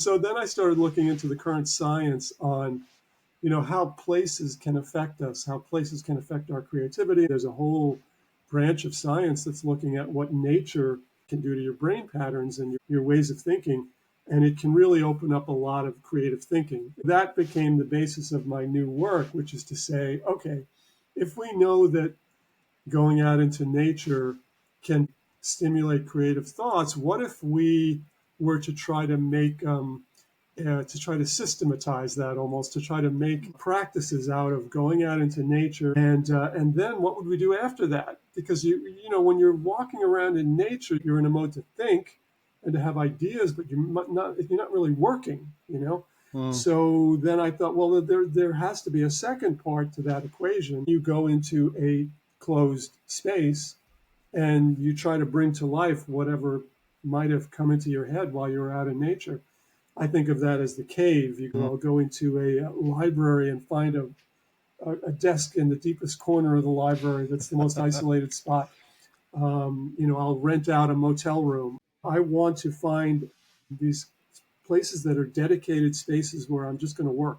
So then I started looking into the current science on, how places can affect us, how places can affect our creativity. There's a whole branch of science that's looking at what nature can do to your brain patterns and your ways of thinking. And it can really open up a lot of creative thinking. That became the basis of my new work, which is to say, okay, if we know that going out into nature can stimulate creative thoughts, what if we were to try to make to try to systematize that, almost to try to make practices out of going out into nature, and then what would we do after that? Because when you're walking around in nature, you're in a mode to think and to have ideas, but you're not really working. Mm. So then I thought, well, there has to be a second part to that equation. You go into a closed space and you try to bring to life whatever might have come into your head while you were out in nature. I think of that as the cave. Mm. I'll go into a library and find a desk in the deepest corner of the library that's the most isolated spot. I'll rent out a motel room. I want to find these places that are dedicated spaces where I'm just going to work.